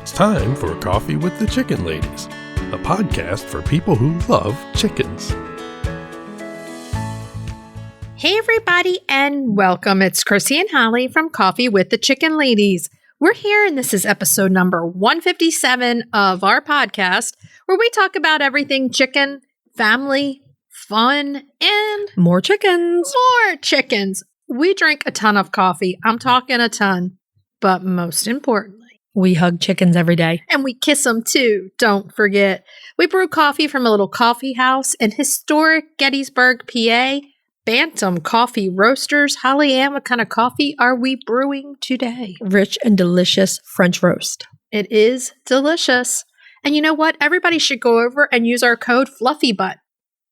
It's time for Coffee with the Chicken Ladies, a podcast for people who love chickens. Hey everybody and welcome. It's Chrisie&Holly from Coffee with the Chicken Ladies. We're here and this is episode number 157 of our podcast where we talk about everything chicken, family, fun, and more chickens. More chickens. We drink a ton of coffee. I'm talking a ton. But most importantly, we hug chickens every day. And we kiss them too. Don't forget. We brew coffee from a little coffee house in historic Gettysburg, PA. Bantam Coffee Roasters. Holly Ann, what kind of coffee are we brewing today? Rich and delicious French roast. It is delicious. And you know what? Everybody should go over and use our code FluffyButt.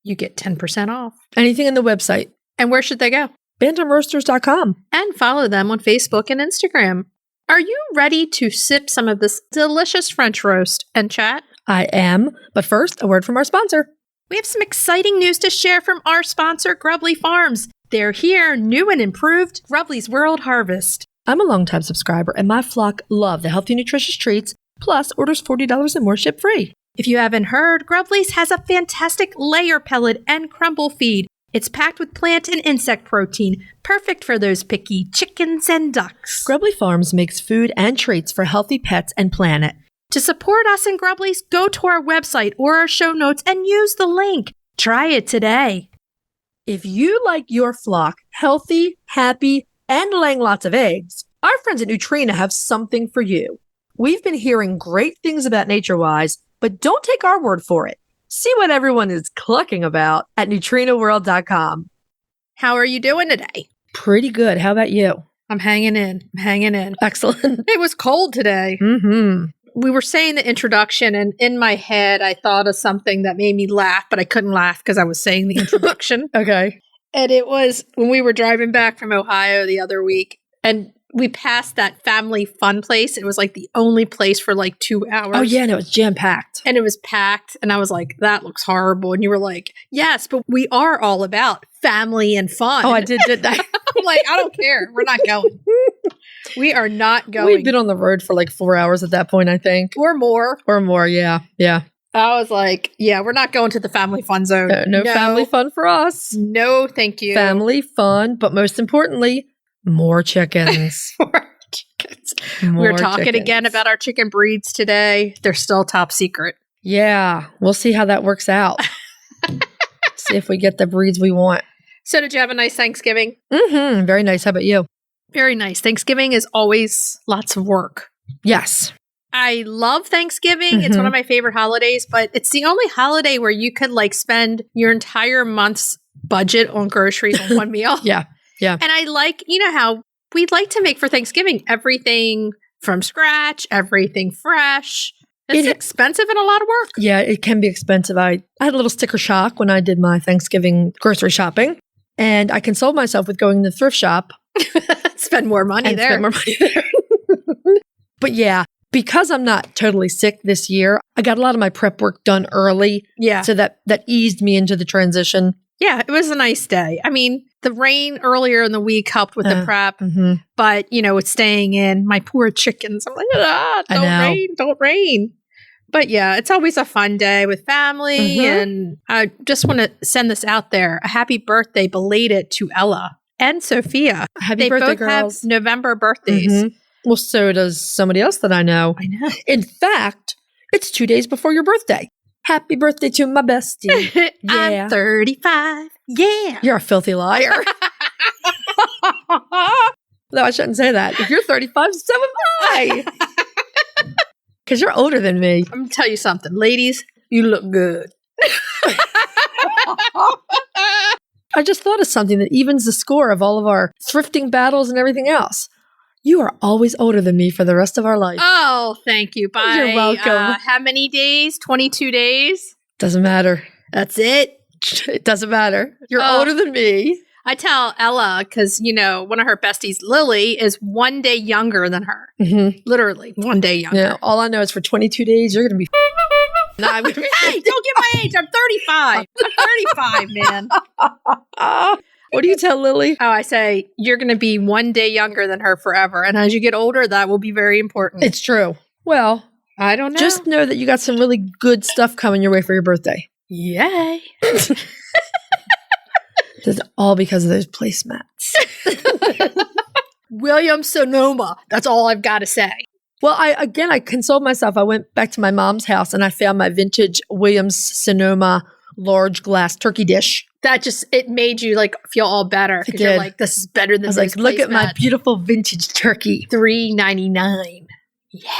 You get 10% off. Anything in the website. And where should they go? BantamRoasters.com. And follow them on Facebook and Instagram. Are you ready to sip some of this delicious French roast and chat? I am. But first, a word from our sponsor. We have some exciting news to share from our sponsor, Grubbly Farms. They're here, new and improved, Grubbly's World Harvest. I'm a longtime subscriber, and my flock love the healthy, nutritious treats, plus orders $40 and more ship free. If you haven't heard, Grubbly's has a fantastic layer pellet and crumble feed. It's packed with plant and insect protein, perfect for those picky chickens and ducks. Grubbly Farms makes food and treats for healthy pets and planet. To support us in Grubbly's, go to our website or our show notes and use the link. Try it today. If you like your flock healthy, happy, and laying lots of eggs, our friends at Nutrena have something for you. We've been hearing great things about NatureWise, but don't take our word for it. See what everyone is clucking about at NutrenaWorld.com. How are you doing today? Pretty good. How about you? I'm hanging in. Excellent. It was cold today. Mm-hmm. We were saying the introduction, and in my head, I thought of something that made me laugh, but I couldn't laugh because I was saying the introduction. Okay. And it was when we were driving back from Ohio the other week, and we passed that family fun place. It was like the only place for like 2 hours. Oh, yeah, and it was jam-packed. And it was packed, and I was like, that looks horrible. And you were like, yes, but we are all about family and fun. Oh, I did that. I'm like, I don't care. We're not going. We are not going. We'd been on the road for like 4 hours at that point, I think. Or more, yeah. I was like, yeah, we're not going to the family fun zone. No family fun for us. No, thank you. Family fun, but most importantly, more chickens. More chickens. We're talking again about our chicken breeds today. They're still top secret. Yeah, we'll see how that works out. See if we get the breeds we want. So did you have a nice Thanksgiving? Mm-hmm. Very nice. How about you? Very nice. Thanksgiving is always lots of work. Yes. I love Thanksgiving. It's one of my favorite holidays, but it's the only holiday where you could like spend your entire month's budget on groceries on one meal. Yeah. And I like, you know how we'd like to make for Thanksgiving everything from scratch, everything fresh. It's expensive and a lot of work. Yeah, it can be expensive. I had a little sticker shock when I did my Thanksgiving grocery shopping, and I consoled myself with going to the thrift shop. Spend more money there. But yeah, because I'm not totally sick this year, I got a lot of my prep work done early. Yeah. So that eased me into the transition. Yeah, it was a nice day. I mean, the rain earlier in the week helped with the prep, but, you know, it's staying in. My poor chickens. I'm like, don't rain. But yeah, it's always a fun day with family. And I just want to send this out there. A happy birthday belated to Ella and Sophia. Happy birthday, both girls. have November birthdays. Well, so does somebody else that I know. I know. In fact, it's 2 days before your birthday. Happy birthday to my bestie. I'm 35. Yeah. You're a filthy liar. No, I shouldn't say that. If you're 35, so am I. Because you're older than me. I'm going to tell you something. Ladies, you look good. I just thought of something that evens the score of all of our thrifting battles and everything else. You are always older than me for the rest of our life. Oh, thank you. Bye. You're welcome. How many days? 22 days? Doesn't matter. That's it. It doesn't matter. You're older than me. I tell Ella, because, you know, one of her besties, Lily, is 1 day younger than her. Literally, 1 day younger. Yeah, all I know is for 22 days, you're going to be... No, I'm gonna be hey, don't get my age. I'm 35. I'm 35, man. What do you tell Lily? Oh, I say, you're going to be 1 day younger than her forever. And as you get older, that will be very important. It's true. Well, I don't know. Just know that you got some really good stuff coming your way for your birthday. Yay. It's all because of those placemats. Williams-Sonoma. That's all I've got to say. Well, I consoled myself. I went back to my mom's house and I found my vintage Williams-Sonoma large glass turkey dish. That just, it made you like feel all better. Because you're like, this is better than I was like, look at my beautiful vintage turkey. $3.99. Yeah.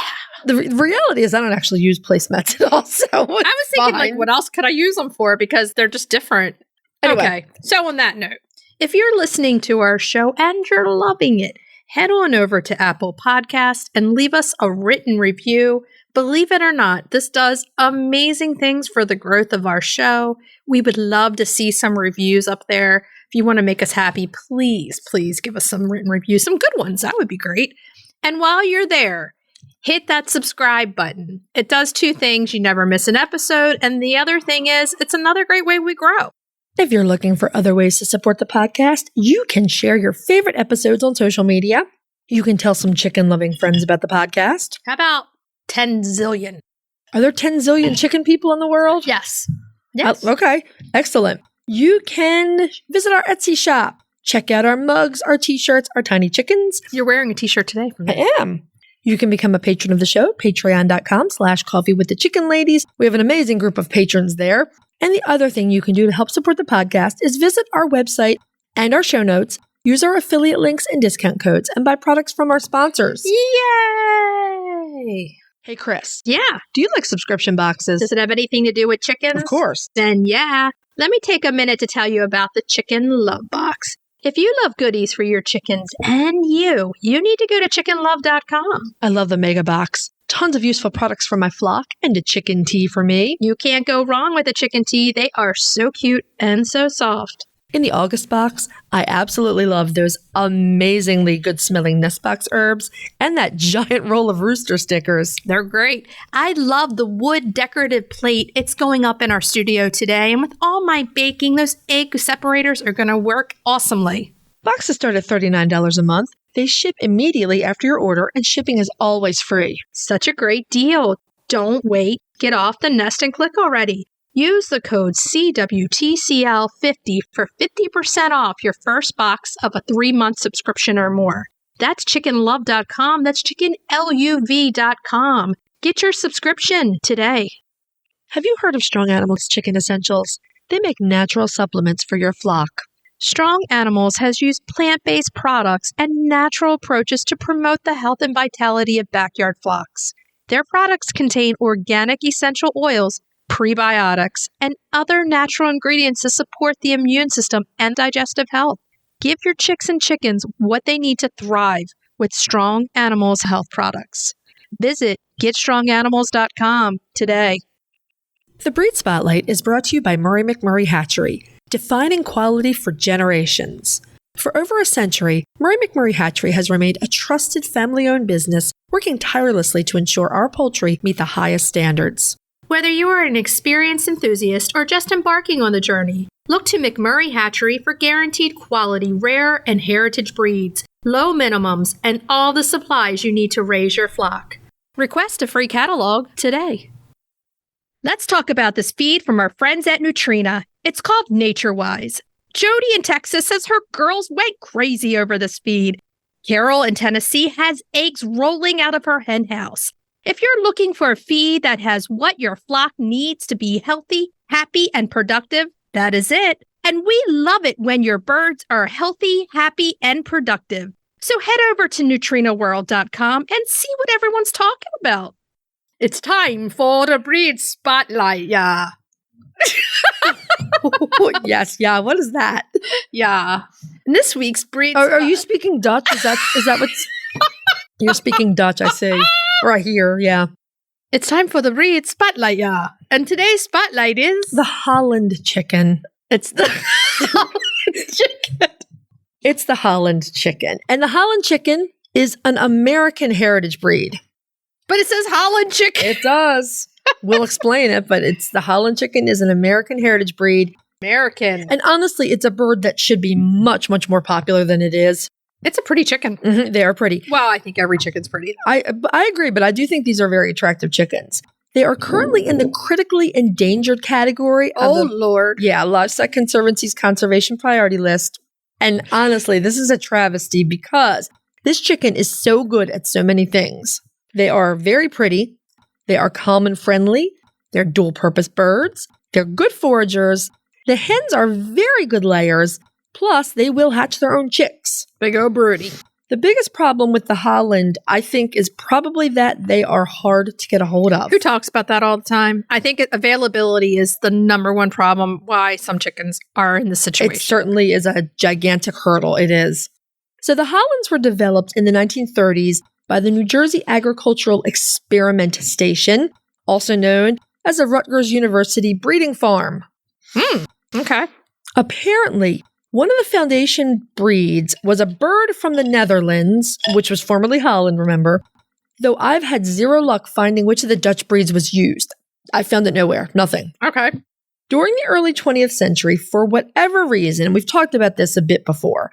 The reality is I don't actually use placemats at all. So I was thinking, like, what else could I use them for? Because they're just different. Anyway. Okay. So on that note, if you're listening to our show and you're loving it, head on over to Apple Podcasts and leave us a written review. Believe it or not, this does amazing things for the growth of our show. We would love to see some reviews up there. If you want to make us happy, please give us some written reviews, some good ones. That would be great. And while you're there, hit that subscribe button. It does two things. You never miss an episode. And the other thing is, it's another great way we grow. If you're looking for other ways to support the podcast, you can share your favorite episodes on social media. You can tell some chicken-loving friends about the podcast. How about 10 zillion? Are there 10 zillion chicken people in the world? Yes. Okay. Excellent. You can visit our Etsy shop. Check out our mugs, our t-shirts, our tiny chickens. You're wearing a t-shirt today. I am. You can become a patron of the show, patreon.com/coffeewiththechickenladies. We have an amazing group of patrons there. And the other thing you can do to help support the podcast is visit our website and our show notes, use our affiliate links and discount codes, and buy products from our sponsors. Yay! Hey, Chris. Yeah. Do you like subscription boxes? Does it have anything to do with chickens? Of course. Then yeah. Let me take a minute to tell you about the Chicken Love Box. If you love goodies for your chickens and you need to go to chickenlove.com. I love the mega box. Tons of useful products for my flock and a chicken tea for me. You can't go wrong with a chicken tea. They are so cute and so soft. In the August box, I absolutely love those amazingly good-smelling nest box herbs and that giant roll of rooster stickers. They're great. I love the wood decorative plate. It's going up in our studio today. And with all my baking, those egg separators are going to work awesomely. Boxes start at $39 a month. They ship immediately after your order, and shipping is always free. Such a great deal. Don't wait. Get off the nest and click already. Use the code CWTCL50 for 50% off your first box of a 3-month subscription or more. That's chickenlove.com. That's chickenluv.com. Get your subscription today. Have you heard of Strong Animals Chicken Essentials? They make natural supplements for your flock. Strong Animals has used plant-based products and natural approaches to promote the health and vitality of backyard flocks. Their products contain organic essential oils, prebiotics, and other natural ingredients to support the immune system and digestive health. Give your chicks and chickens what they need to thrive with Strong Animals health products. Visit getstronganimals.com today. The Breed Spotlight is brought to you by Murray McMurray Hatchery, defining quality for generations. For over a century, Murray McMurray Hatchery has remained a trusted family-owned business, working tirelessly to ensure our poultry meet the highest standards. Whether you are an experienced enthusiast or just embarking on the journey, look to McMurray Hatchery for guaranteed quality, rare and heritage breeds, low minimums, and all the supplies you need to raise your flock. Request a free catalog today. Let's talk about this feed from our friends at Nutrena. It's called NatureWise. Jody in Texas says her girls went crazy over this feed. Carol in Tennessee has eggs rolling out of her hen house. If you're looking for a feed that has what your flock needs to be healthy, happy, and productive, that is it. And we love it when your birds are healthy, happy, and productive. So head over to NutrenaWorld.com and see what everyone's talking about. It's time for the Breed Spotlight, yeah. Yes, yeah. What is that? Yeah. And this week's Breed Are you speaking Dutch? Is that what's... You're speaking Dutch, I see. Right here, yeah. It's time for the Breed Spotlight, yeah. And today's spotlight is... the Holland Chicken. It's the Holland Chicken. It's the Holland Chicken. And the Holland Chicken is an American heritage breed. But it says Holland Chicken. It does. We'll explain it, but the Holland Chicken is an American heritage breed. American. And honestly, it's a bird that should be much, much more popular than it is. It's a pretty chicken. Mm-hmm, they are pretty. Well, I think every chicken's pretty. I agree, but I do think these are very attractive chickens. They are currently in the critically endangered category of Lord. Yeah, Livestock Conservancy's conservation priority list. And honestly, this is a travesty because this chicken is so good at so many things. They are very pretty. They are calm and friendly. They're dual-purpose birds. They're good foragers. The hens are very good layers. Plus, they will hatch their own chicks. Big old broody. The biggest problem with the Holland, I think, is probably that they are hard to get a hold of. Who talks about that all the time? I think availability is the number one problem why some chickens are in this situation. It certainly is a gigantic hurdle. It is. So the Hollands were developed in the 1930s by the New Jersey Agricultural Experiment Station, also known as the Rutgers University Breeding Farm. Okay. Apparently, one of the foundation breeds was a bird from the Netherlands, which was formerly Holland, remember, though I've had zero luck finding which of the Dutch breeds was used. I found it nowhere. Nothing. Okay. During the early 20th century, for whatever reason, and we've talked about this a bit before,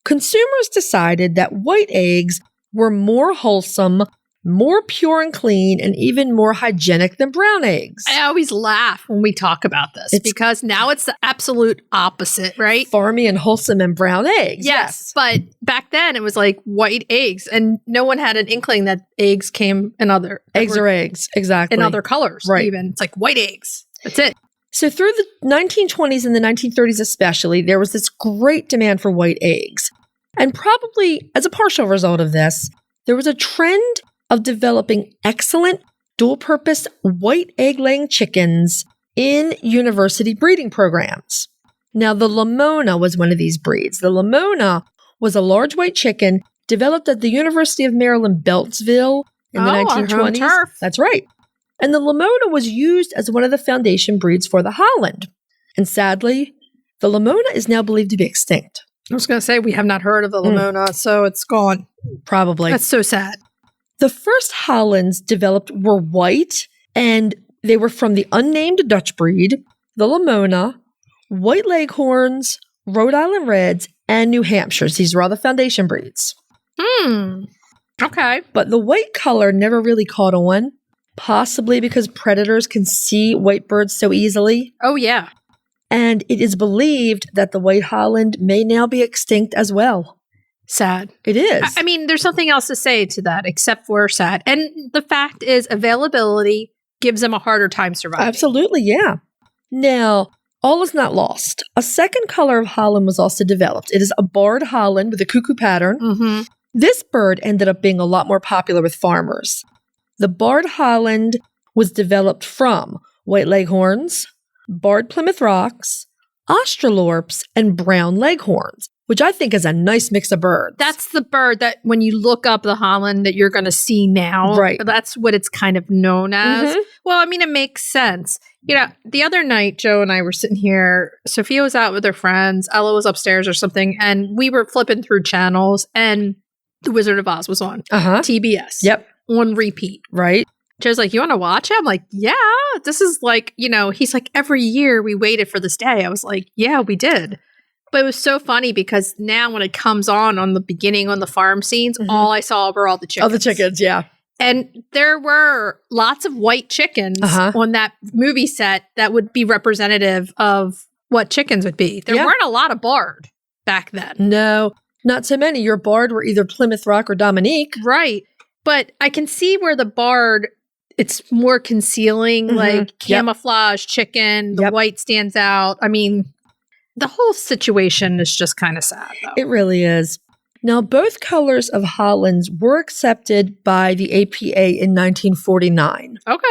consumers decided that white eggs were more wholesome, more pure and clean, and even more hygienic than brown eggs. I always laugh when we talk about this because now it's the absolute opposite, right? Farmy and wholesome and brown eggs. Yes. But back then it was like white eggs, and no one had an inkling that eggs came in other eggs are eggs. Exactly. In other colors. Right. Even. It's like white eggs. That's it. So through the 1920s and the 1930s especially, there was this great demand for white eggs. And probably as a partial result of this, there was a trend of developing excellent dual-purpose white egg-laying chickens in university breeding programs. Now, the Lamona was one of these breeds. The Lamona was a large white chicken developed at the University of Maryland, Beltsville in the 1920s. Turf. That's right. And the Lamona was used as one of the foundation breeds for the Holland. And sadly, the Lamona is now believed to be extinct. I was going to say, we have not heard of the Lamona, so it's gone. Probably. That's so sad. The first Hollands developed were white, and they were from the unnamed Dutch breed, the Lamona, White Leghorns, Rhode Island Reds, and New Hampshires. These were all the foundation breeds. Okay. But the white color never really caught on, possibly because predators can see white birds so easily. Oh, yeah. And it is believed that the white Holland may now be extinct as well. Sad. It is. I mean, there's nothing else to say to that except for sad. And the fact is availability gives them a harder time surviving. Absolutely, yeah. Now, all is not lost. A second color of Holland was also developed. It is a barred Holland with a cuckoo pattern. Mm-hmm. This bird ended up being a lot more popular with farmers. The barred Holland was developed from white leghorns, barred Plymouth Rocks, Australorps, and brown leghorns, which I think is a nice mix of birds. That's the bird that when you look up the Holland that you're going to see now. Right. That's what it's kind of known as. Mm-hmm. Well, I mean, it makes sense. You know, the other night, Joe and I were sitting here. Sophia was out with her friends. Ella was upstairs or something. And we were flipping through channels and The Wizard of Oz was on. TBS. Yep. On repeat. Right. Joe's like, you want to watch it? I'm like, yeah. This is like, you know, he's like, every year we waited for this day. I was like, yeah, we did. But it was so funny because now when it comes on the beginning on the farm scenes, all I saw were all the chickens. All the chickens, yeah. And there were lots of white chickens on that movie set that would be representative of what chickens would be. There weren't a lot of barred back then. No, not so many. Your barred were either Plymouth Rock or Dominique. Right. But I can see where the barred, it's more concealing, like camouflage chicken. The white stands out. I mean, the whole situation is just kind of sad, though. It really is. Now, both colors of Hollands were accepted by the APA in 1949. Okay.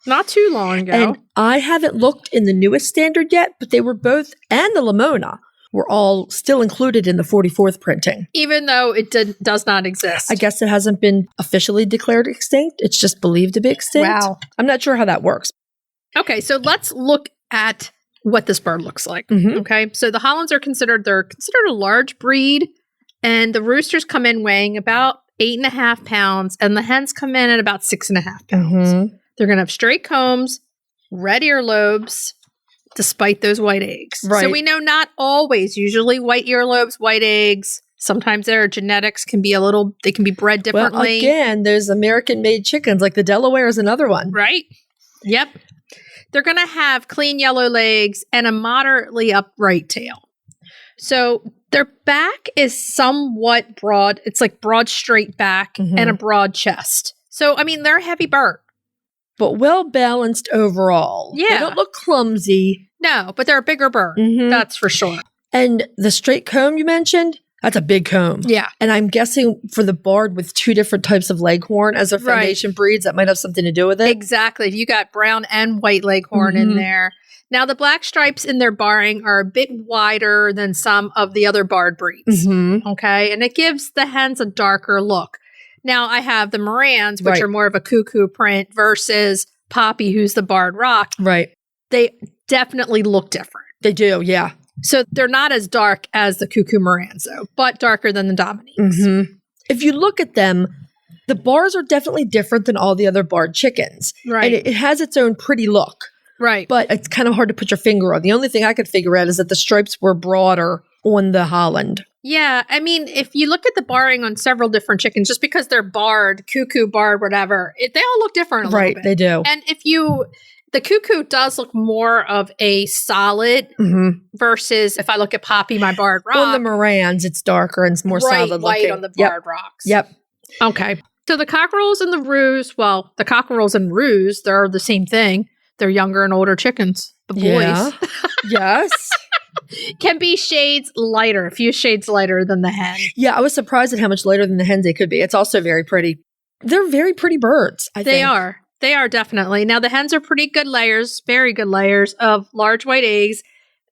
Not too long ago. And I haven't looked in the newest standard yet, but they were both, and the Lamona, were all still included in the 44th printing. Even though it does not exist. I guess it hasn't been officially declared extinct. It's just believed to be extinct. Wow. I'm not sure how that works. Okay, so let's look at what this bird looks like. Okay, so the Hollands are considered a large breed, and the roosters come in weighing about 8.5 pounds, and the hens come in at about 6.5 pounds. They're going to have straight combs, red earlobes, despite those white eggs. Right. So we know not always, usually white earlobes, white eggs, Sometimes their genetics can be they can be bred differently. Well, again, there's American-made chickens, like the Delaware is another one. Right? Yep. They're going to have clean yellow legs and a moderately upright tail. So their back is somewhat broad. It's like broad, straight back and a broad chest. So, I mean, they're a heavy bird. But well-balanced overall. Yeah. They don't look clumsy. No, but they're a bigger bird. That's for sure. And the straight comb you mentioned, that's a big comb. Yeah. And I'm guessing for the barred with 2 different types of leghorn as a foundation breeds, that might have something to do with it. Exactly. You got brown and white leghorn in there. Now, the black stripes in their barring are a bit wider than some of the other barred breeds. Okay. And it gives the hens a darker look. Now, I have the Morans, which are more of a cuckoo print, versus Poppy, who's the barred rock. Right. They definitely look different. They do, yeah. So they're not as dark as the cuckoo Morans, though, but darker than the Dominiques. If you look at them, the bars are definitely different than all the other barred chickens. Right. And it has its own pretty look. Right. But it's kind of hard to put your finger on. The only thing I could figure out is that the stripes were broader on the Holland. Yeah. I mean, if you look at the barring on several different chickens, just because they're barred, cuckoo, barred, whatever, they all look different a little bit. They do. And the cuckoo does look more of a solid versus if I look at Poppy, my barred rock. On the Morans, it's darker and it's more solid white looking. on the barred rocks. Yep. Okay. So the cockerels and the roos, well, the cockerels and roos, they're the same thing. They're younger and older chickens. The boys. Yeah. Yes. Can be shades lighter, a few shades lighter than the hen. Yeah, I was surprised at how much lighter than the hens they could be. It's also very pretty. They're very pretty birds, I think. They are. They are definitely. Now, the hens are pretty good layers, very good layers of large white eggs,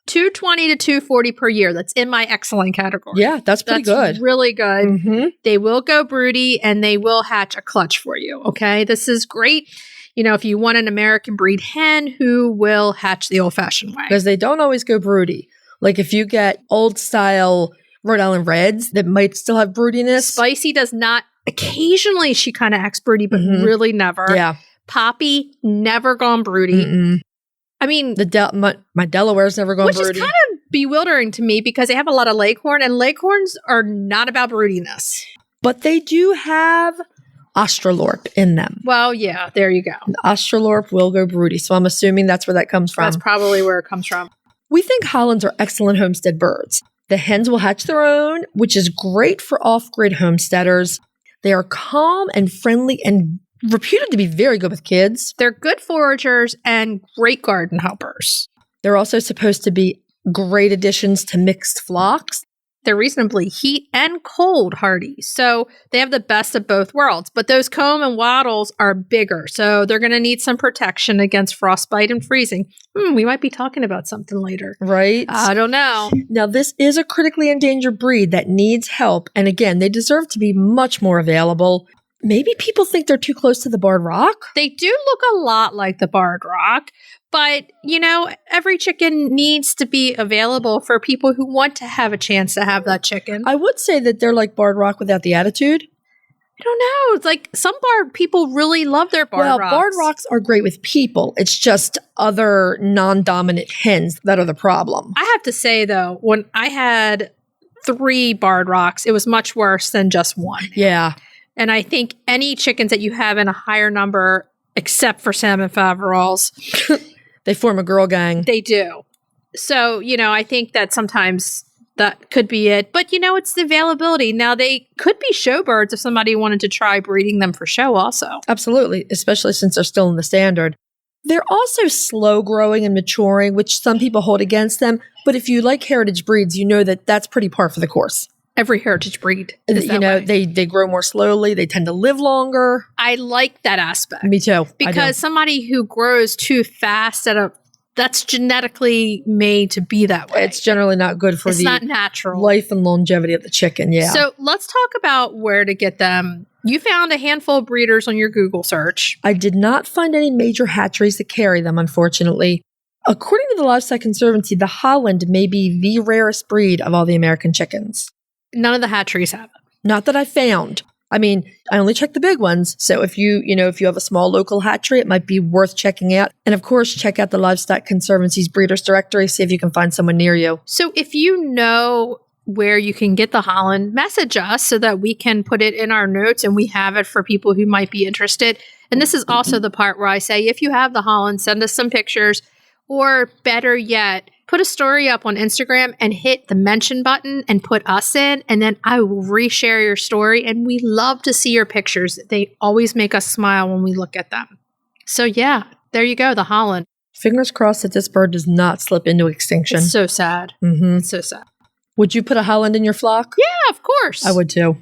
220 to 240 per year. That's in my excellent category. Yeah, that's pretty good. Really good. They will go broody and they will hatch a clutch for you. Okay. This is great. You know, if you want an American breed hen who will hatch the old fashioned way. Because they don't always go broody. Like if you get old style Rhode Island Reds that might still have broodiness. Spicy does not. Occasionally she kind of acts broody, but really never. Yeah. Poppy, never gone broody. I mean, my Delaware's never gone broody. Which is kind of bewildering to me because they have a lot of leghorn, and leghorns are not about broodiness. But they do have Australorp in them. Well, yeah, there you go. The Australorp will go broody, so I'm assuming that's where that comes from. That's probably where it comes from. We think Hollands are excellent homestead birds. The hens will hatch their own, which is great for off-grid homesteaders. They are calm and friendly and reputed to be very good with kids. They're good foragers and great garden helpers. They're also supposed to be great additions to mixed flocks. They're reasonably heat and cold hardy, so they have the best of both worlds. But those comb and wattles are bigger, so they're going to need some protection against frostbite and freezing. We might be talking about something later. Right? I don't know. Now, this is a critically endangered breed that needs help, and again, they deserve to be much more available. Maybe people think they're too close to the barred rock? They do look a lot like the barred rock, but, you know, every chicken needs to be available for people who want to have a chance to have that chicken. I would say that they're like barred rock without the attitude. I don't know. It's like some barred people really love their barred rocks. Well, barred rocks are great with people. It's just other non-dominant hens that are the problem. I have to say, though, when I had 3 barred rocks, it was much worse than just one. Yeah. And I think any chickens that you have in a higher number, except for salmon faverolles, they form a girl gang. They do. So, you know, I think that sometimes that could be it. But, you know, it's the availability. Now, they could be show birds if somebody wanted to try breeding them for show also. Absolutely, especially since they're still in the standard. They're also slow growing and maturing, which some people hold against them. But if you like heritage breeds, you know that that's pretty par for the course. Every heritage breed is that way. They grow more slowly. They tend to live longer. I like that aspect. Me too. Because somebody who grows too fast that's genetically made to be that way. It's generally not good for it's not natural. Life and longevity of the chicken, yeah. So let's talk about where to get them. You found a handful of breeders on your Google search. I did not find any major hatcheries that carry them, unfortunately. According to the Livestock Conservancy, the Holland may be the rarest breed of all the American chickens. None of the hatcheries have it. Not that I found. I mean, I only checked the big ones. So if you have a small local hatchery, it might be worth checking out. And of course, check out the Livestock Conservancy's breeders directory, see if you can find someone near you. So if you know where you can get the Holland, message us so that we can put it in our notes and we have it for people who might be interested. And this is also the part where I say, if you have the Holland, send us some pictures, or better yet, put a story up on Instagram and hit the mention button and put us in, and then I will reshare your story. And we love to see your pictures. They always make us smile when we look at them. So yeah, there you go, the Holland. Fingers crossed that this bird does not slip into extinction. It's so sad. Mm-hmm. It's so sad. Would you put a Holland in your flock? Yeah, of course. I would too.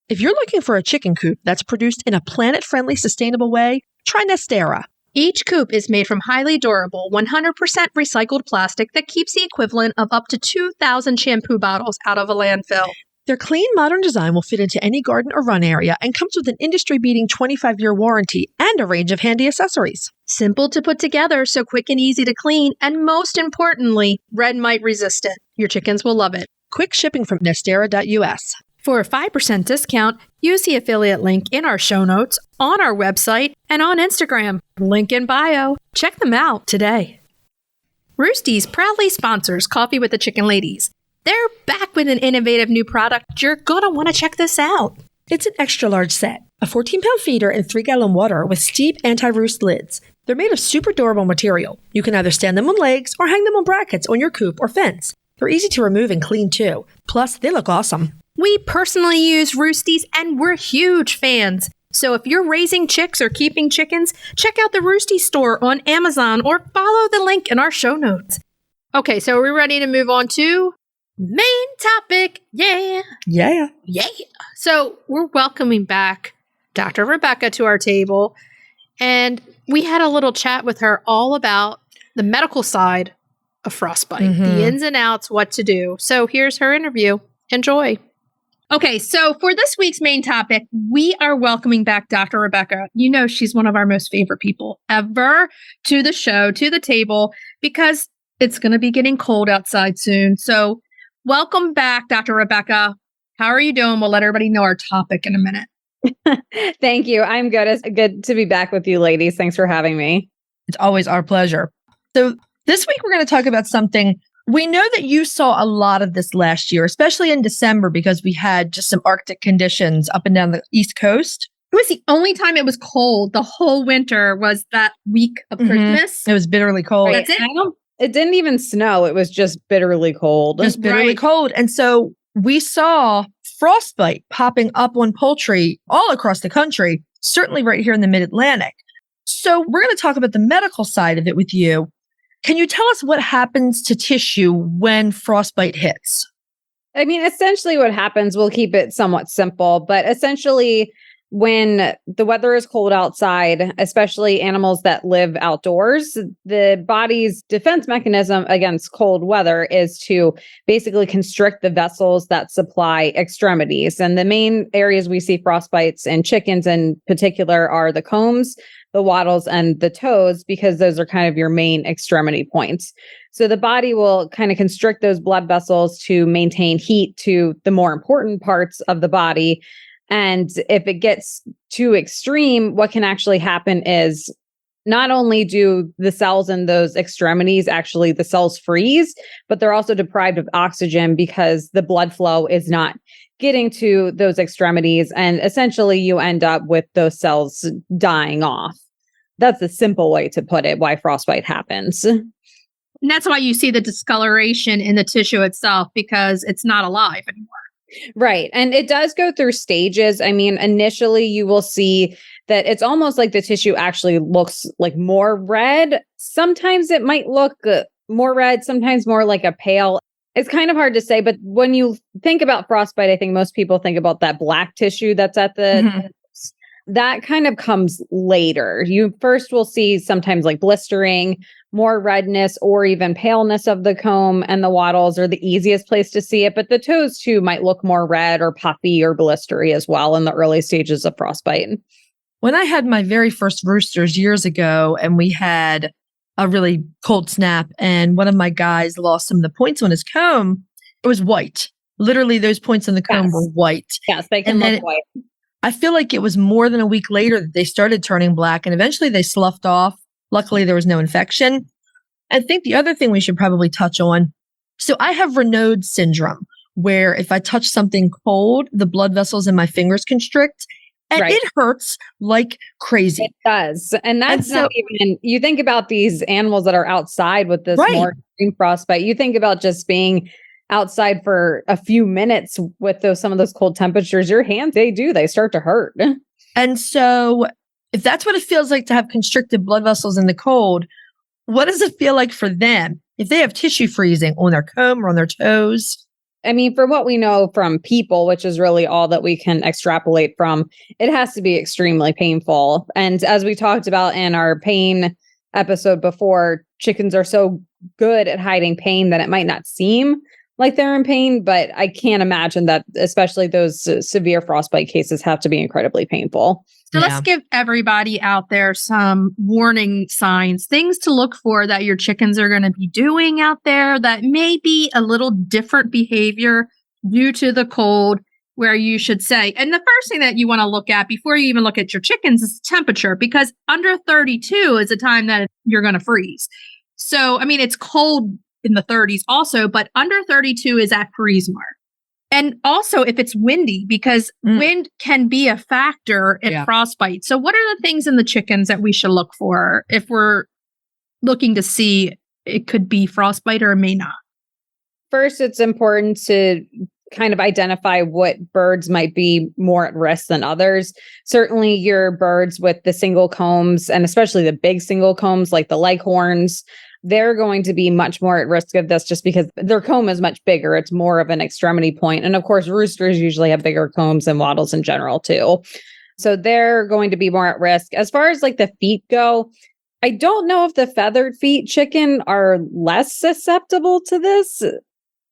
If you're looking for a chicken coop that's produced in a planet-friendly, sustainable way, try Nestera. Each coop is made from highly durable, 100% recycled plastic that keeps the equivalent of up to 2,000 shampoo bottles out of a landfill. Their clean, modern design will fit into any garden or run area and comes with an industry-beating 25-year warranty and a range of handy accessories. Simple to put together, so quick and easy to clean, and most importantly, red mite resistant. Your chickens will love it. Quick shipping from Nestera.us. For a 5% discount, use the affiliate link in our show notes, on our website, and on Instagram. Link in bio. Check them out today. Roosty's proudly sponsors Coffee with the Chicken Ladies. They're back with an innovative new product. You're going to want to check this out. It's an extra large set, a 14-pound feeder in 3-gallon water with steep anti-roost lids. They're made of super durable material. You can either stand them on legs or hang them on brackets on your coop or fence. They're easy to remove and clean too. Plus, they look awesome. We personally use Roosties and we're huge fans. So if you're raising chicks or keeping chickens, check out the Roosty store on Amazon or follow the link in our show notes. Okay, so are we ready to move on to main topic? Yeah. So we're welcoming back Dr. Rebecca to our table, and we had a little chat with her all about the medical side of frostbite, the ins and outs, what to do. So here's her interview. Enjoy. Okay, so for this week's main topic, we are welcoming back Dr. Rebecca. You know, she's one of our most favorite people ever to the show, to the table, because it's going to be getting cold outside soon. So welcome back, Dr. Rebecca. How are you doing? We'll let everybody know our topic in a minute. Thank you. I'm good. It's good to be back with you, ladies. Thanks for having me. It's always our pleasure. So this week, we're going to talk about something. We know that you saw a lot of this last year, especially in December, because we had just some Arctic conditions up and down the East Coast. It was the only time it was cold. The whole winter was that week of Christmas. It was bitterly cold. That's it. It didn't even snow. It was just bitterly cold. Just bitterly cold. And so we saw frostbite popping up on poultry all across the country, certainly right here in the Mid-Atlantic. So we're going to talk about the medical side of it with you. Can you tell us what happens to tissue when frostbite hits? I mean, essentially what happens, we'll keep it somewhat simple, but essentially when the weather is cold outside, especially animals that live outdoors, the body's defense mechanism against cold weather is to basically constrict the vessels that supply extremities. And the main areas we see frostbites in chickens in particular are the combs, the wattles, and the toes, because those are kind of your main extremity points. So the body will kind of constrict those blood vessels to maintain heat to the more important parts of the body. And if it gets too extreme, what can actually happen is not only do the cells in those extremities, actually the cells freeze, but they're also deprived of oxygen because the blood flow is not getting to those extremities. And essentially you end up with those cells dying off. That's the simple way to put it, why frostbite happens. And that's why you see the discoloration in the tissue itself, because it's not alive anymore. Right. And it does go through stages. I mean, initially you will see that it's almost like the tissue actually looks like more red. Sometimes it might look more red, sometimes more like a pale. It's kind of hard to say, but when you think about frostbite, I think most people think about that black tissue that's at the that kind of comes later. You first will see sometimes like blistering, more redness, or even paleness of the comb, and the wattles are the easiest place to see it. But the toes too might look more red or puffy or blistery as well in the early stages of frostbite. When I had my very first roosters years ago, and we had a really cold snap, and one of my guys lost some of the points on his comb, it was white. Literally, those points on the comb were white. Yes, they can look white. I feel like it was more than a week later that they started turning black, and eventually they sloughed off. Luckily, there was no infection. I think the other thing we should probably touch on, so I have Raynaud's syndrome, where if I touch something cold, the blood vessels in my fingers constrict. And it hurts like crazy. It does. And that's not even, you think about these animals that are outside with this more extreme frostbite. You think about just being outside for a few minutes with some of those cold temperatures, your hands, they start to hurt. And so if that's what it feels like to have constricted blood vessels in the cold, what does it feel like for them if they have tissue freezing on their comb or on their toes? I mean, from what we know from people, which is really all that we can extrapolate from, it has to be extremely painful. And as we talked about in our pain episode before, chickens are so good at hiding pain that it might not seem like they're in pain, but I can't imagine that especially those severe frostbite cases have to be incredibly painful. So let's give everybody out there some warning signs, things to look for that your chickens are going to be doing out there that may be a little different behavior due to the cold, where you should say, and the first thing that you want to look at before you even look at your chickens is temperature, because under 32 is a time that you're going to freeze. So, I mean, it's cold in the 30s also, but under 32 is at freeze mark. And also if it's windy, because wind can be a factor in frostbite. So what are the things in the chickens that we should look for if we're looking to see it could be frostbite or it may not? First, it's important to kind of identify what birds might be more at risk than others. Certainly your birds with the single combs, and especially the big single combs like the leghorns, they're going to be much more at risk of this just because their comb is much bigger. It's more of an extremity point. And of course, roosters usually have bigger combs than wattles in general too. So they're going to be more at risk. As far as like the feet go, I don't know if the feathered feet chicken are less susceptible to this.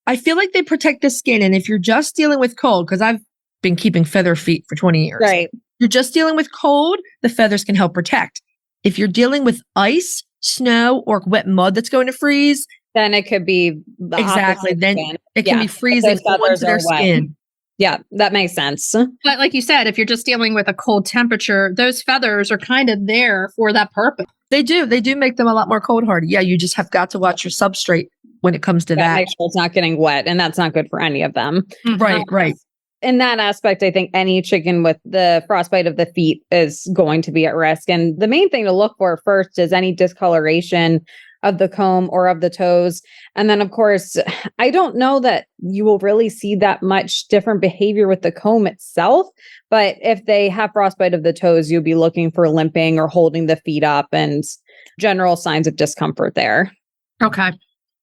I feel like they protect the skin. And if you're just dealing with cold, because I've been keeping feather feet for 20 years. Right. You're just dealing with cold, the feathers can help protect. If you're dealing with ice, snow, or wet mud that's going to freeze, then it could be the exactly. Then skin. it can be freezing onto their skin. Yeah, that makes sense. But like you said, if you're just dealing with a cold temperature, those feathers are kind of there for that purpose. They do make them a lot more cold hardy. Yeah, you just have got to watch your substrate when it comes to that. Make sure it's not getting wet, and that's not good for any of them. Right. In that aspect, I think any chicken with the frostbite of the feet is going to be at risk. And the main thing to look for first is any discoloration of the comb or of the toes. And then, of course, I don't know that you will really see that much different behavior with the comb itself. But if they have frostbite of the toes, you'll be looking for limping or holding the feet up and general signs of discomfort there. Okay.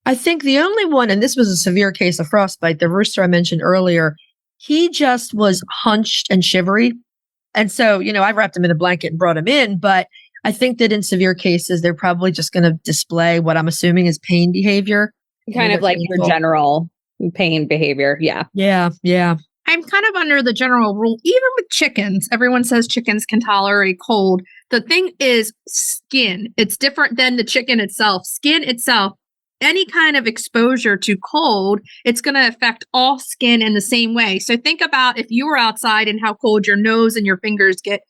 I think the only one, and this was a severe case of frostbite, the rooster I mentioned earlier, he just was hunched and shivery. And so, I wrapped him in a blanket and brought him in. But I think that in severe cases, they're probably just going to display what I'm assuming is pain behavior. Kind of like your general pain behavior. Yeah. Yeah. I'm kind of under the general rule, even with chickens, everyone says chickens can tolerate cold. The thing is skin. It's different than the chicken itself. Skin itself, any kind of exposure to cold, it's going to affect all skin in the same way. So think about if you were outside and how cold your nose and your fingers get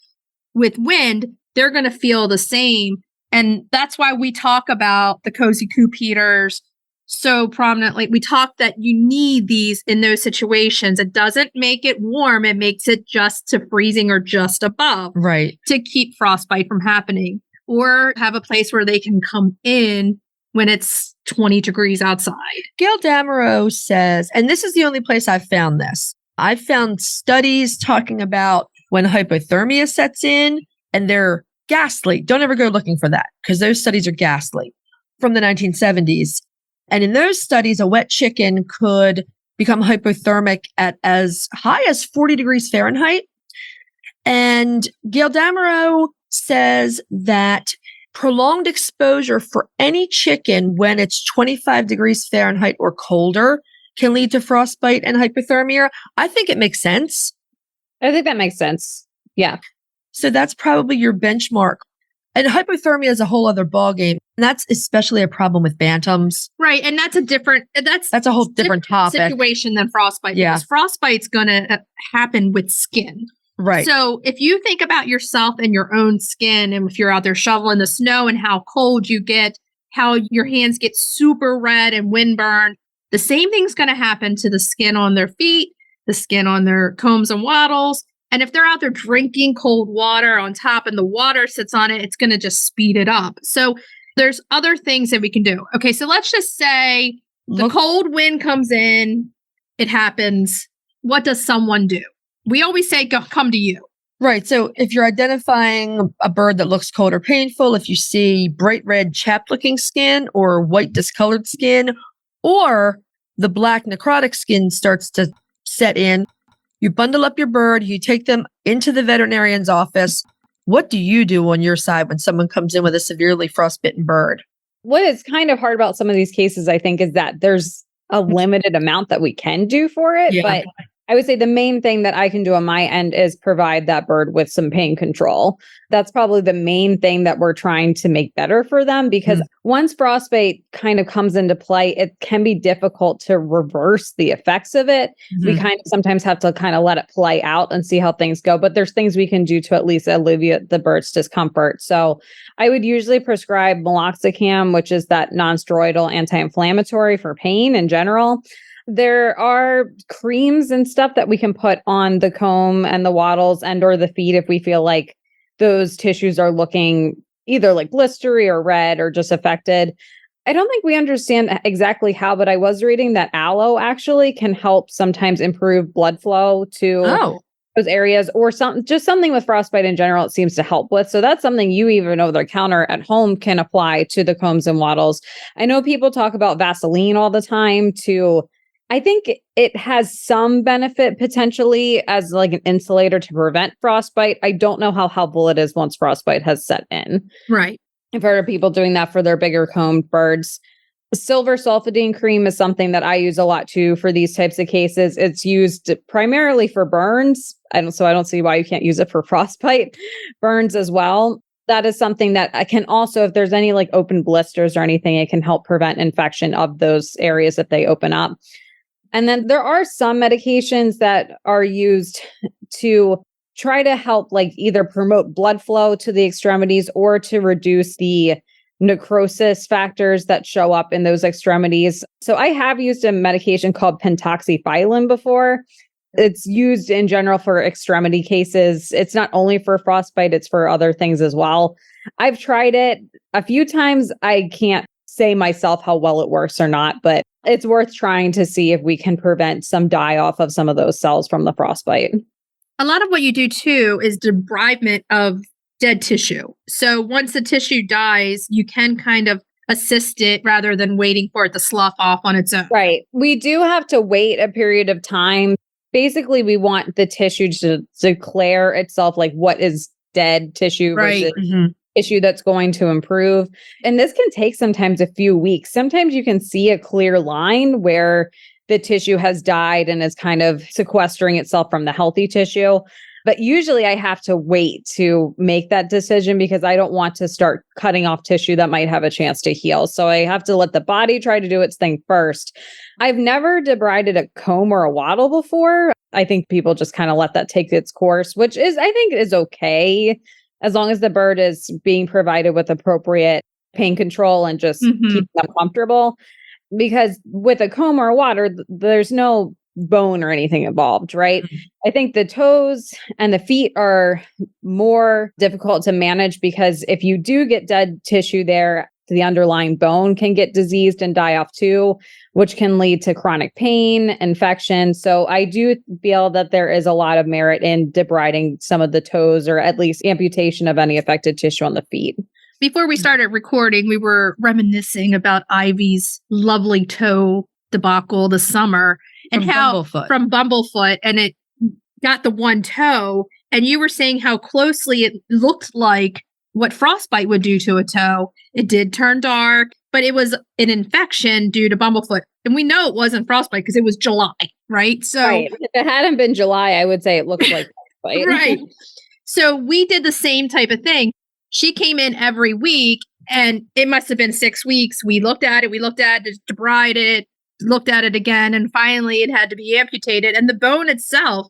with wind, they're going to feel the same. And that's why we talk about the cozy coop heaters so prominently. We talk that you need these in those situations. It doesn't make it warm. It makes it just to freezing or just above. Right. To keep frostbite from happening, or have a place where they can come in when it's 20 degrees outside. Gail Damerow says, and this is the only place I've found this. I've found studies talking about when hypothermia sets in, and they're ghastly. Don't ever go looking for that because those studies are ghastly from the 1970s. And in those studies, a wet chicken could become hypothermic at as high as 40 degrees Fahrenheit. And Gail Damerow says that prolonged exposure for any chicken when it's 25 degrees Fahrenheit or colder can lead to frostbite and hypothermia. I think it makes sense. I think that makes sense. Yeah. So that's probably your benchmark. And hypothermia is a whole other ballgame. And that's especially a problem with bantams. Right. And that's a whole different topic situation than frostbite. Yeah. Because frostbite's going to happen with skin. Right. So if you think about yourself and your own skin, and if you're out there shoveling the snow and how cold you get, how your hands get super red and windburned, The same thing's going to happen to the skin on their feet, the skin on their combs and wattles. And if they're out there drinking cold water on top and the water sits on it, it's going to just speed it up. So there's other things that we can do. Okay, so let's just say the cold wind comes in, it happens. What does someone do? We always say, come to you. Right. So if you're identifying a bird that looks cold or painful, if you see bright red chapped looking skin or white discolored skin, or the black necrotic skin starts to set in, you bundle up your bird, you take them into the veterinarian's office. What do you do on your side when someone comes in with a severely frostbitten bird? What is kind of hard about some of these cases, I think, is that there's a limited amount that we can do for it. Yeah. But I would say the main thing that I can do on my end is provide that bird with some pain control. That's probably the main thing that we're trying to make better for them, because once frostbite kind of comes into play, it can be difficult to reverse the effects of it. We kind of sometimes have to kind of let it play out and see how things go. But there's things we can do to at least alleviate the bird's discomfort. So I would usually prescribe meloxicam, which is that non-steroidal anti-inflammatory for pain in general. There are creams and stuff that we can put on the comb and the wattles and or the feet if we feel like those tissues are looking either like blistery or red or just affected. I don't think we understand exactly how, but I was reading that aloe actually can help sometimes improve blood flow to those areas, or something with frostbite in general, it seems to help with. So that's something you even over the counter at home can apply to the combs and wattles. I know people talk about Vaseline all the time too. I think it has some benefit potentially as like an insulator to prevent frostbite. I don't know how helpful it is once frostbite has set in. Right. I've heard of people doing that for their bigger combed birds. Silver sulfidine cream is something that I use a lot too for these types of cases. It's used primarily for burns. So I don't see why you can't use it for frostbite burns as well. That is something that I can also, if there's any like open blisters or anything, it can help prevent infection of those areas if they open up. And then there are some medications that are used to try to help like either promote blood flow to the extremities or to reduce the necrosis factors that show up in those extremities. So I have used a medication called pentoxifylline before. It's used in general for extremity cases. It's not only for frostbite, it's for other things as well. I've tried it a few times. I can't say myself how well it works or not, but it's worth trying to see if we can prevent some die off of some of those cells from the frostbite. A lot of what you do too is debridement of dead tissue. So once the tissue dies, you can kind of assist it rather than waiting for it to slough off on its own. Right. We do have to wait a period of time. Basically, we want the tissue to declare itself like what is dead tissue versus tissue that's going to improve. And this can take sometimes a few weeks. Sometimes you can see a clear line where the tissue has died and is kind of sequestering itself from the healthy tissue. But usually I have to wait to make that decision because I don't want to start cutting off tissue that might have a chance to heal. So I have to let the body try to do its thing first. I've never debrided a comb or a wattle before. I think people just kind of let that take its course, which is, I think, is okay as long as the bird is being provided with appropriate pain control and just keep them comfortable. Because with a comb or a water, there's no bone or anything involved, right? I think the toes and the feet are more difficult to manage because if you do get dead tissue there, the underlying bone can get diseased and die off too, which can lead to chronic pain, infection. So I do feel that there is a lot of merit in debriding some of the toes or at least amputation of any affected tissue on the feet. Before we started recording, we were reminiscing about Ivy's lovely toe debacle this summer and from Bumblefoot, and it got the one toe. And you were saying how closely it looked like what frostbite would do to a toe. It did turn dark, but it was an infection due to Bumblefoot. And we know it wasn't frostbite because it was July, right? So if it hadn't been July, I would say it looked like frostbite. Right. So we did the same type of thing. She came in every week and it must have been 6 weeks. We looked at it, debrided it, looked at it again, and finally it had to be amputated. And the bone itself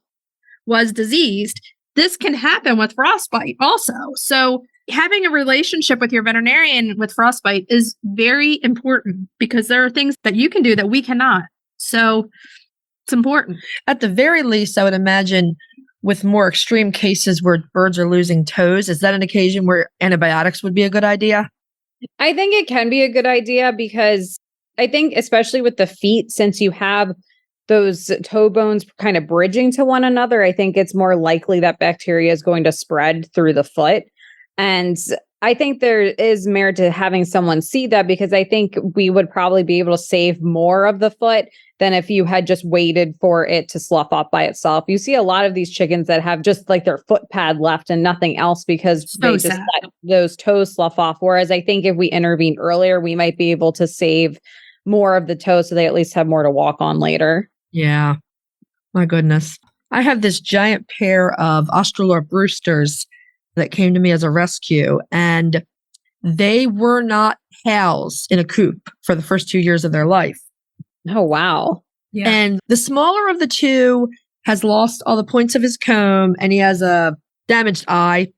was diseased. This can happen with frostbite also. So having a relationship with your veterinarian with frostbite is very important because there are things that you can do that we cannot. So it's important. At the very least, I would imagine with more extreme cases where birds are losing toes, is that an occasion where antibiotics would be a good idea? I think it can be a good idea because I think especially with the feet, since you have those toe bones kind of bridging to one another, I think it's more likely that bacteria is going to spread through the foot. And I think there is merit to having someone see that, because I think we would probably be able to save more of the foot than if you had just waited for it to slough off by itself. You see a lot of these chickens that have just like their foot pad left and nothing else because they just let those toes slough off. Whereas I think if we intervene earlier, we might be able to save more of the toes so they at least have more to walk on later. Yeah. My goodness. I have this giant pair of Australorp roosters that came to me as a rescue, and they were not housed in a coop for the first 2 years of their life. Oh, wow. Yeah. And the smaller of the two has lost all the points of his comb and he has a damaged eye.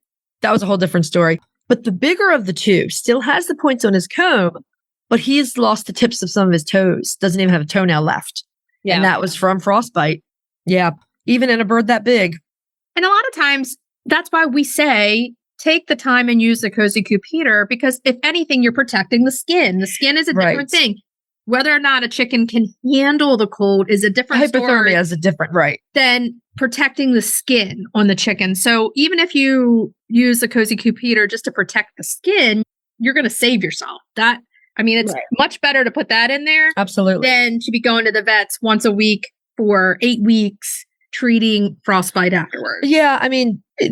That was a whole different story. But the bigger of the two still has the points on his comb, but he's lost the tips of some of his toes. Doesn't even have a toenail left. Yeah. And that was from frostbite. Yeah. Even in a bird that big. And a lot of times, that's why we say take the time and use the Cozy Coop heater, because if anything, you're protecting the skin. The skin is a different thing. Whether or not a chicken can handle the cold is a different story. Hypothermia is a different, than protecting the skin on the chicken. So even if you use the Cozy Coop heater just to protect the skin, you're going to save yourself. It's much better to put that in there. Absolutely. Than to be going to the vets once a week for 8 weeks treating frostbite afterwards. Yeah,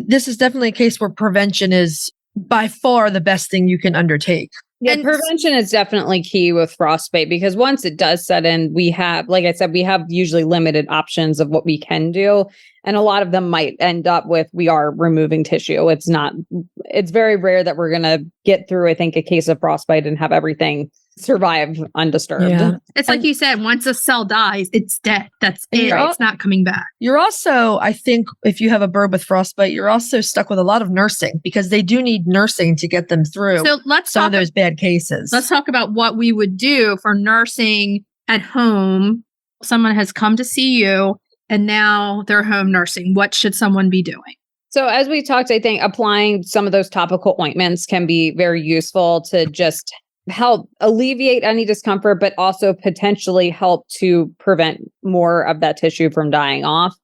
this is definitely a case where prevention is by far the best thing you can undertake. Yeah, and prevention is definitely key with frostbite, because once it does set in, we have, like I said, we have usually limited options of what we can do. And a lot of them might end up with, we are removing tissue. It's very rare that we're going to get through, I think, a case of frostbite and have everything survive undisturbed. Yeah. It's like you said, once a cell dies, it's dead. That's it. It's not coming back. You're also, I think, if you have a bird with frostbite, you're also stuck with a lot of nursing, because they do need nursing to get them through some of those bad cases. Let's talk about what we would do for nursing at home. Someone has come to see you and now they're home nursing. What should someone be doing? So as we talked, I think applying some of those topical ointments can be very useful to just help alleviate any discomfort, but also potentially help to prevent more of that tissue from dying off.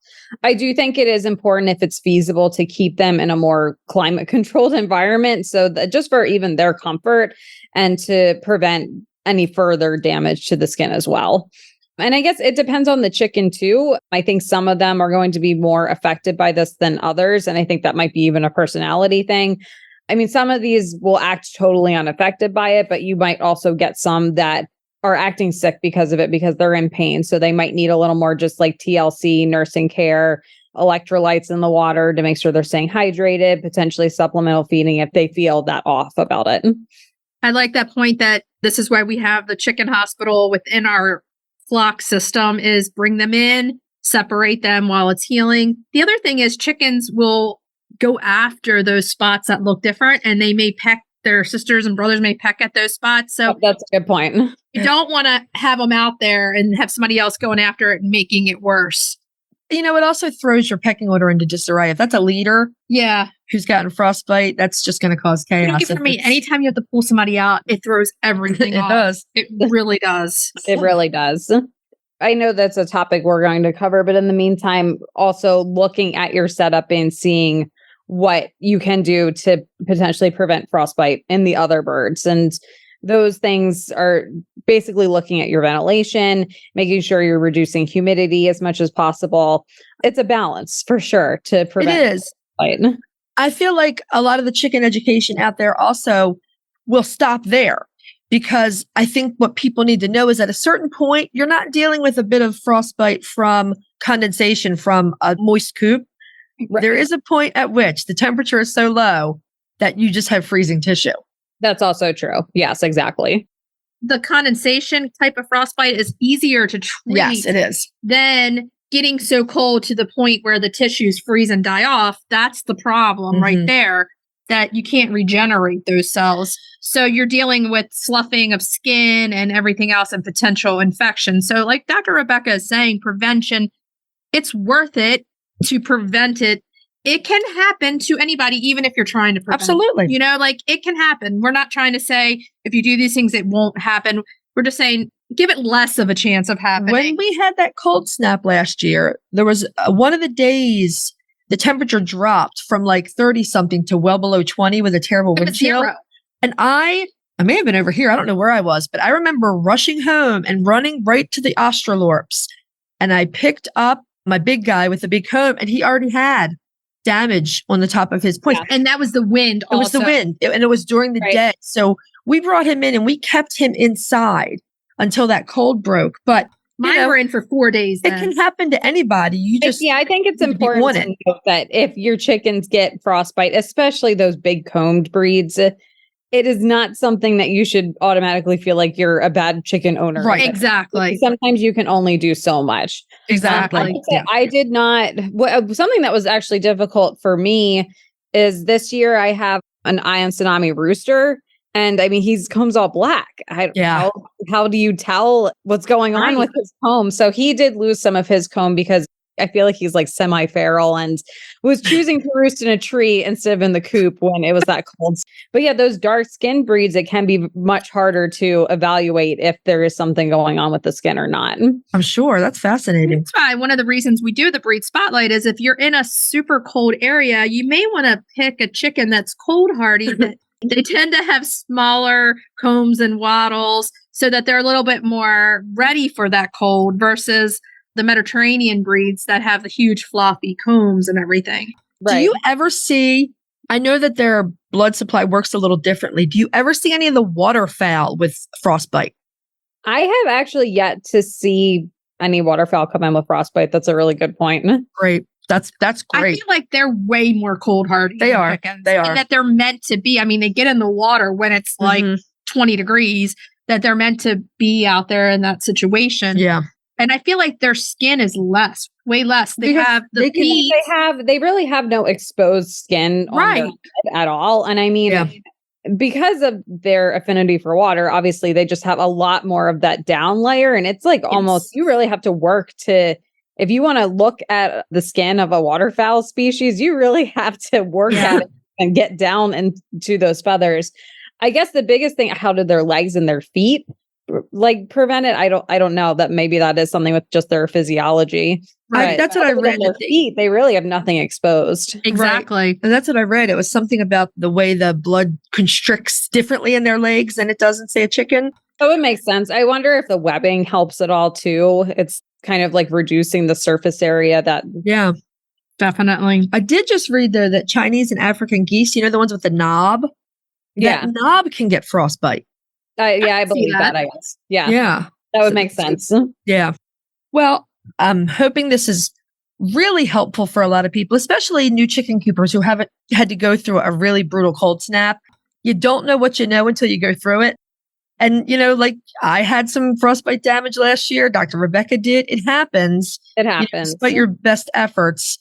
I do think it is important, if it's feasible, to keep them in a more climate controlled environment, so that just for even their comfort and to prevent any further damage to the skin as well. And I guess it depends on the chicken too. I think some of them are going to be more affected by this than others. And I think that might be even a personality thing. Some of these will act totally unaffected by it, but you might also get some that are acting sick because of it, because they're in pain. So they might need a little more just like TLC, nursing care, electrolytes in the water to make sure they're staying hydrated, potentially supplemental feeding if they feel that off about it. I like that point that this is why we have the chicken hospital within our flock system, is bring them in, separate them while it's healing. The other thing is chickens will go after those spots that look different, and they may peck, their sisters and brothers may peck at those spots. So that's a good point. You don't want to have them out there and have somebody else going after it and making it worse. It also throws your pecking order into disarray. If that's a leader who's gotten frostbite, that's just going to cause chaos. For me, anytime you have to pull somebody out, it throws everything off. It does. It really does. It really does. I know that's a topic we're going to cover, but in the meantime, also looking at your setup and seeing what you can do to potentially prevent frostbite in the other birds. And those things are basically looking at your ventilation, making sure you're reducing humidity as much as possible. It's a balance for sure to prevent it is. frostbite. I feel like a lot of the chicken education out there also will stop there, because I think what people need to know is at a certain point, you're not dealing with a bit of frostbite from condensation from a moist coop. Right. There is a point at which the temperature is so low that you just have freezing tissue. That's also true. Yes, exactly. The condensation type of frostbite is easier to treat. Yes, it is. Than getting so cold to the point where the tissues freeze and die off. That's the problem right there. that you can't regenerate those cells. So you're dealing with sloughing of skin and everything else and potential infection. So like Dr. Rebecca is saying, prevention, it's worth it to prevent it. It can happen to anybody, even if you're trying to prevent Absolutely. it. You know, like it can happen. We're not trying to say if you do these things, it won't happen. We're just saying give it less of a chance of happening. When we had that cold snap last year, there was one of the days the temperature dropped from like 30 something to well below 20 with a terrible wind chill. And I may have been over here. I don't know where I was, but I remember rushing home and running right to the Australorps. And I picked up my big guy with the big comb, and he already had damage on the top of his points. Yeah. And that was the wind. It was the wind. And it was during the day. So we brought him in and we kept him inside until that cold broke. But mine were in for 4 days. It can happen to anybody. You just I think it's important to note that if your chickens get frostbite, especially those big combed breeds, it is not something that you should automatically feel like you're a bad chicken owner. Right. Exactly. Sometimes you can only do so much. Exactly. I did not. Something that was actually difficult for me is this year I have an Ion Tsunami rooster. And I mean, he comes all black. How do you tell what's going on with his comb? So he did lose some of his comb because I feel like he's like semi-feral and was choosing to roost in a tree instead of in the coop when it was that cold. But yeah, those dark skin breeds, it can be much harder to evaluate if there is something going on with the skin or not. I'm sure. That's fascinating. That's why one of the reasons we do the breed spotlight is if you're in a super cold area, you may want to pick a chicken that's cold hardy. They tend to have smaller combs and wattles so that they're a little bit more ready for that cold versus the Mediterranean breeds that have the huge floppy combs and everything. Right. Do you ever see, I know that their blood supply works a little differently. Do you ever see any of the waterfowl with frostbite? I have actually yet to see any waterfowl come in with frostbite. That's a really good point. Great. That's great. I feel like they're way more cold hardy. They are. Chickens, and that they're meant to be. I mean, they get in the water when it's like 20 degrees, that they're meant to be out there in that situation. Yeah. And I feel like their skin is way less. They really have no exposed skin on their head at all. And I mean, because of their affinity for water, obviously they just have a lot more of that down layer. And it's like almost, you really have to work to, if you want to look at the skin of a waterfowl species, you really have to work at it and get down into those feathers. I guess the biggest thing, how did their legs and their feet like prevent it? I don't know. That maybe that is something with just their physiology. Right. That's what I read. Their feet, they really have nothing exposed. Exactly. Right. And that's what I read. It was something about the way the blood constricts differently in their legs than it does in, say, a chicken. Oh, it makes sense. I wonder if the webbing helps at all too. It's kind of like reducing the surface area that. Yeah, definitely. I did just read though that Chinese and African geese, you know, the ones with the knob, that knob can get frostbite. I believe that. I guess. Yeah. That would make sense. Yeah. Well, I'm hoping this is really helpful for a lot of people, especially new chicken coopers who haven't had to go through a really brutal cold snap. You don't know what you know until you go through it. And, you know, like I had some frostbite damage last year. Dr. Rebecca did. It happens. It happens. Despite your best efforts.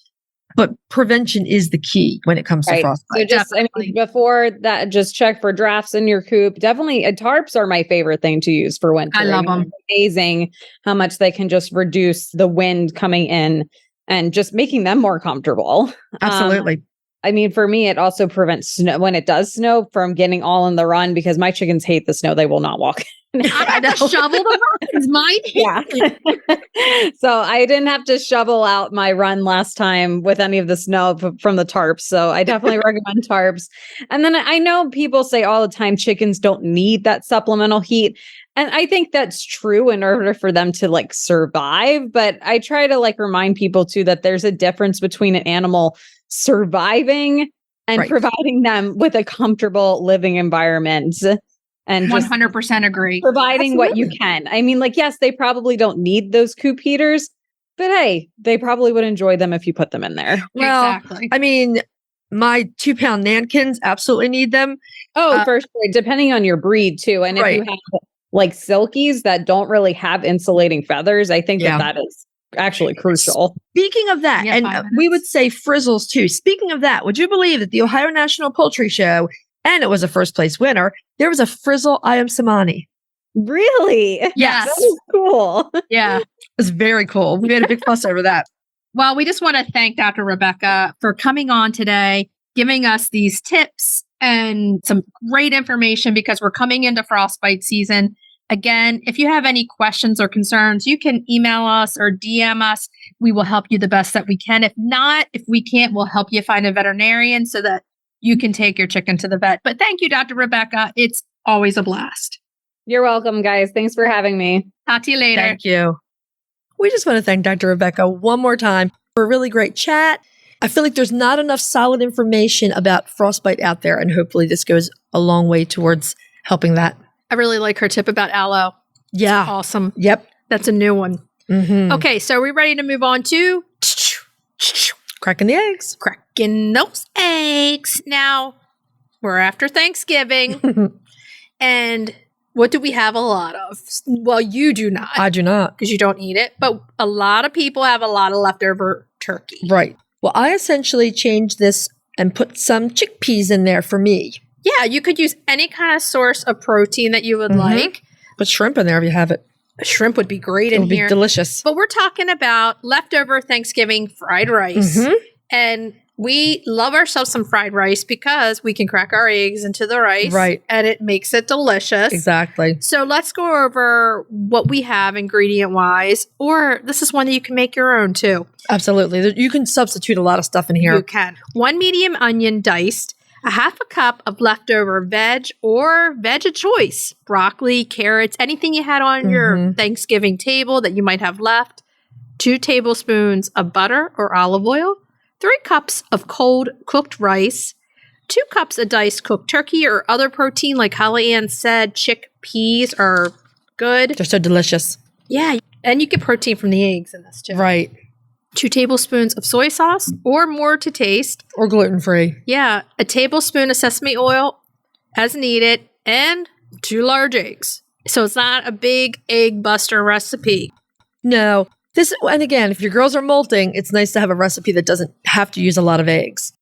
But prevention is the key when it comes to frostbite. So just before that, just check for drafts in your coop. Definitely, tarps are my favorite thing to use for winter. I love them. It's amazing how much they can just reduce the wind coming in and just making them more comfortable. Absolutely. I mean, for me, it also prevents snow when it does snow from getting all in the run because my chickens hate the snow. They will not walk. I had to shovel the runs. Mine. So I didn't have to shovel out my run last time with any of the snow from the tarps. So I definitely recommend tarps. And then I know people say all the time chickens don't need that supplemental heat. And I think that's true in order for them to like survive. But I try to like remind people too that there's a difference between an animal surviving and providing them with a comfortable living environment. And 100% agree. Providing what you can. I mean, like, yes, they probably don't need those coop heaters, but hey, they probably would enjoy them if you put them in there. Well, exactly. I mean, my 2-pound Nankins absolutely need them. Oh, for sure. Depending on your breed too. And if you have like silkies that don't really have insulating feathers, I think that is actually crucial. Speaking of that, and we would say frizzles too. Speaking of that, would you believe that the Ohio National Poultry Show, and it was a first place winner, there was a frizzle ayam samani. Really? Yes. That was cool. Yeah. It was very cool. We had a big fuss over that. Well, we just want to thank Dr. Rebecca for coming on today, giving us these tips and some great information because we're coming into frostbite season. Again, if you have any questions or concerns, you can email us or DM us. We will help you the best that we can. If not, if we can't, we'll help you find a veterinarian so that you can take your chicken to the vet. But thank you, Dr. Rebecca. It's always a blast. You're welcome, guys. Thanks for having me. Talk to you later. Thank you. We just want to thank Dr. Rebecca one more time for a really great chat. I feel like there's not enough solid information about frostbite out there, and hopefully this goes a long way towards helping that. I really like her tip about aloe. Yeah. Awesome. Yep. That's a new one. Mm-hmm. Okay, so are we ready to move on to Cracking the eggs. cracking those eggs? Now, we're after Thanksgiving, and what do we have a lot of? Well, you do not. I do not. Because you don't eat it, but a lot of people have a lot of leftover turkey. Right. Well, I essentially changed this and put some chickpeas in there for me. Yeah, you could use any kind of source of protein that you would like. Put shrimp in there if you have it. Shrimp would be great in It would here. be delicious. But we're talking about leftover Thanksgiving fried rice. Mm-hmm. And we love ourselves some fried rice because we can crack our eggs into the rice. Right. And it makes it delicious. Exactly. So let's go over what we have ingredient-wise. Or this is one that you can make your own too. Absolutely. You can substitute a lot of stuff in here. You can. 1 medium onion diced. A half a cup of leftover veg or veg of choice. Broccoli, carrots, anything you had on your Thanksgiving table that you might have left. 2 tablespoons of butter or olive oil. 3 cups of cold cooked rice. 2 cups of diced cooked turkey or other protein, like Holly Ann said, chickpeas are good. They're so delicious. Yeah, and you get protein from the eggs in this too. Right. 2 tablespoons of soy sauce or more to taste. Or gluten-free. Yeah, a tablespoon of sesame oil as needed, and 2 large eggs. So it's not a big egg buster recipe. No. And again, if your girls are molting, it's nice to have a recipe that doesn't have to use a lot of eggs.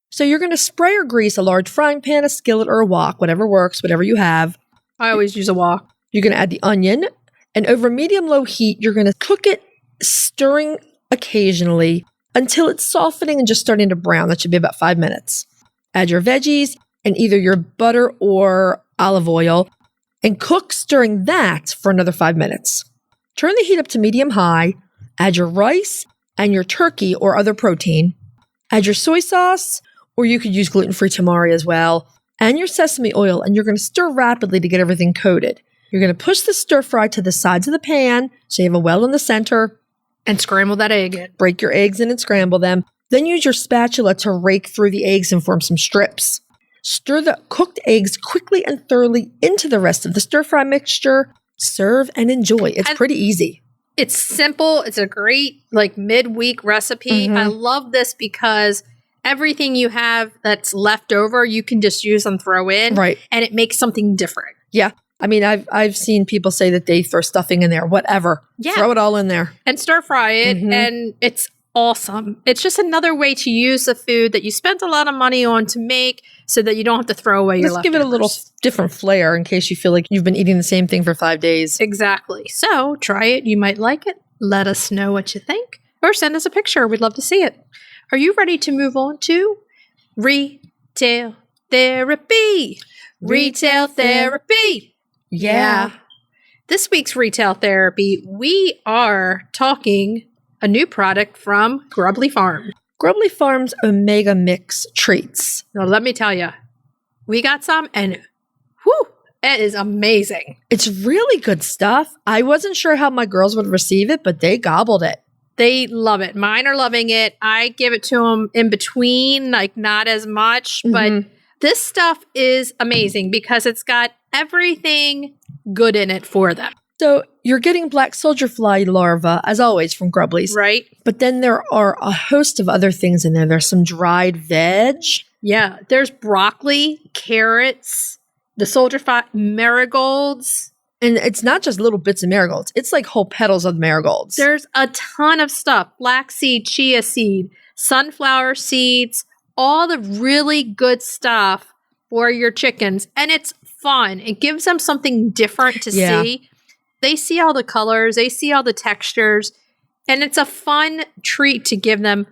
So you're going to spray or grease a large frying pan, a skillet, or a wok, whatever works, whatever you have. I always use a wok. You're going to add the onion, and over medium-low heat, you're going to cook it, stirring occasionally until it's softening and just starting to brown. That should be about 5 minutes. Add your veggies and either your butter or olive oil and cook stirring that for another 5 minutes. Turn the heat up to medium-high. Add your rice and your turkey or other protein. Add your soy sauce, or you could use gluten-free tamari as well, and your sesame oil, and you're going to stir rapidly to get everything coated. You're going to push the stir fry to the sides of the pan so you have a well in the center. And scramble that egg in. Break your eggs in and scramble them. Then use your spatula to rake through the eggs and form some strips. Stir the cooked eggs quickly and thoroughly into the rest of the stir-fry mixture. Serve and enjoy. It's pretty easy. It's simple. It's a great midweek recipe. I love this because everything you have that's left over, you can just use and throw in. Right. And it makes something different. Yeah. I mean, I've seen people say that they throw stuffing in there, whatever. Yeah. Throw it all in there. And stir fry it, and it's awesome. It's just another way to use the food that you spent a lot of money on to make so that you don't have to throw away your Just leftovers. give it a little different flair in case you feel like you've been eating the same thing for 5 days. Exactly. So try it. You might like it. Let us know what you think, or send us a picture. We'd love to see it. Are you ready to move on to retail therapy? Retail therapy. Yeah. This week's retail therapy, we are talking a new product from Grubbly Farms. Grubbly Farms Omega Mix Treats. Now, let me tell you, we got some, and whew, it is amazing. It's really good stuff. I wasn't sure how my girls would receive it, but they gobbled it. They love it. Mine are loving it. I give it to them in between, not as much, but this stuff is amazing because it's got everything good in it for them. So you're getting black soldier fly larvae, as always, from Grubbly's. Right. But then there are a host of other things in there. There's some dried veg. Yeah. There's broccoli, carrots, the soldier fly, marigolds, And it's not just little bits of marigolds. It's like whole petals of marigolds. There's a ton of stuff. Flaxseed, chia seed, sunflower seeds, all the really good stuff for your chickens. And it's fun. It gives them something different to see. They see all the colors. They see all the textures. And it's a fun treat to give them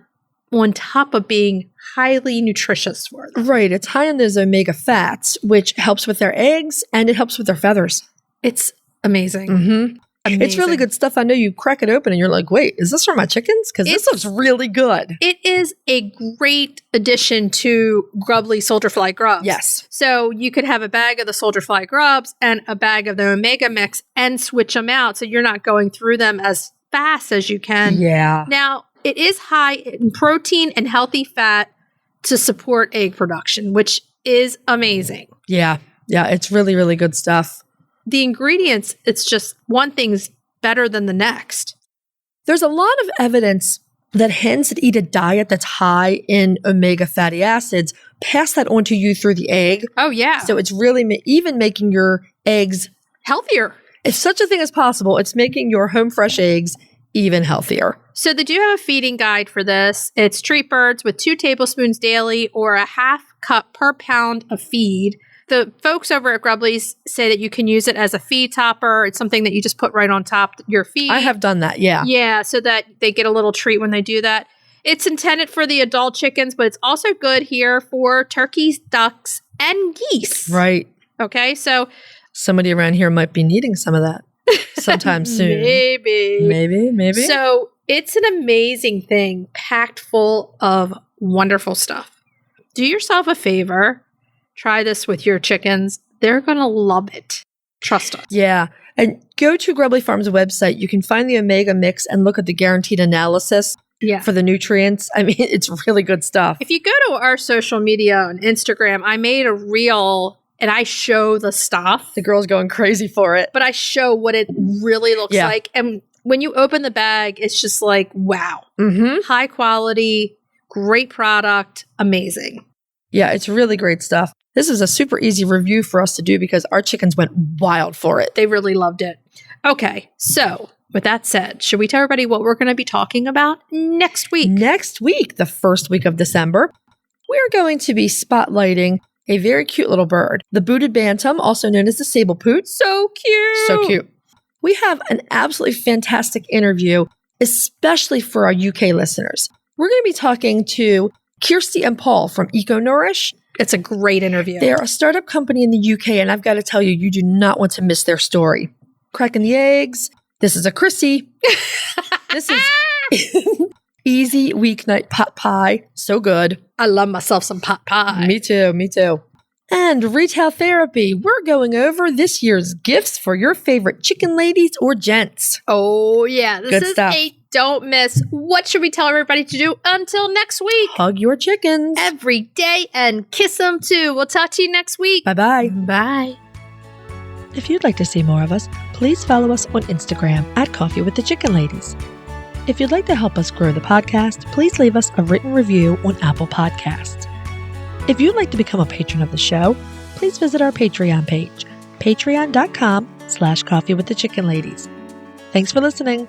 on top of being highly nutritious for them. Right. It's high in those omega fats, which helps with their eggs and it helps with their feathers. It's amazing. Mm-hmm. It's really good stuff. I know you crack it open and you're like, wait, is this for my chickens? Because this looks really good. It is a great addition to Grubbly Soldier Fly Grubs. Yes. So you could have a bag of the Soldier Fly Grubs and a bag of the Omega Mix and switch them out so you're not going through them as fast as you can. Yeah. Now, it is high in protein and healthy fat to support egg production, which is amazing. Yeah. Yeah. It's really, really good stuff. The ingredients, it's just one thing's better than the next. There's a lot of evidence that hens that eat a diet that's high in omega fatty acids pass that on to you through the egg. Oh, yeah. So it's really even making your eggs healthier. If such a thing is possible, it's making your home fresh eggs even healthier. So they do have a feeding guide for this. It's treat birds with 2 tablespoons daily or a half cup per pound of feed. The folks over at Grubbly's say that you can use it as a feed topper. It's something that you just put right on top of your feed. I have done that, yeah. Yeah, so that they get a little treat when they do that. It's intended for the adult chickens, but it's also good here for turkeys, ducks, and geese. Right. Okay, so somebody around here might be needing some of that sometime soon. Maybe. So it's an amazing thing, packed full of wonderful stuff. Do yourself a favor. Try this with your chickens. They're going to love it. Trust us. Yeah. And go to Grubbly Farms' website. You can find the Omega Mix and look at the guaranteed analysis for the nutrients. I mean, it's really good stuff. If you go to our social media on Instagram, I made a reel and I show the stuff. The girl's going crazy for it. But I show what it really looks like. And when you open the bag, it's just like, wow. Mm-hmm. High quality, great product, amazing. Yeah, it's really great stuff. This is a super easy review for us to do because our chickens went wild for it. They really loved it. Okay, so with that said, should we tell everybody what we're going to be talking about next week? Next week, the first week of December, we're going to be spotlighting a very cute little bird, the booted bantam, also known as the sable poot. So cute. So cute. We have an absolutely fantastic interview, especially for our UK listeners. We're going to be talking to Chrisie and Paul from EcoNourish. It's a great interview. They're a startup company in the UK, and I've got to tell you, you do not want to miss their story. Cracking the eggs. This is a Chrissie. This is easy weeknight pot pie. So good. I love myself some pot pie. Me too. And retail therapy. We're going over this year's gifts for your favorite chicken ladies or gents. Oh, yeah. This good is stuff. a don't miss. What should we tell everybody to do until next week? Hug your chickens. Every day and kiss them too. We'll talk to you next week. Bye-bye. Bye. If you'd like to see more of us, please follow us on Instagram at Coffee with the Chicken Ladies. If you'd like to help us grow the podcast, please leave us a written review on Apple Podcasts. If you'd like to become a patron of the show, please visit our Patreon page, patreon.com/coffeewiththechickenladies. Thanks for listening.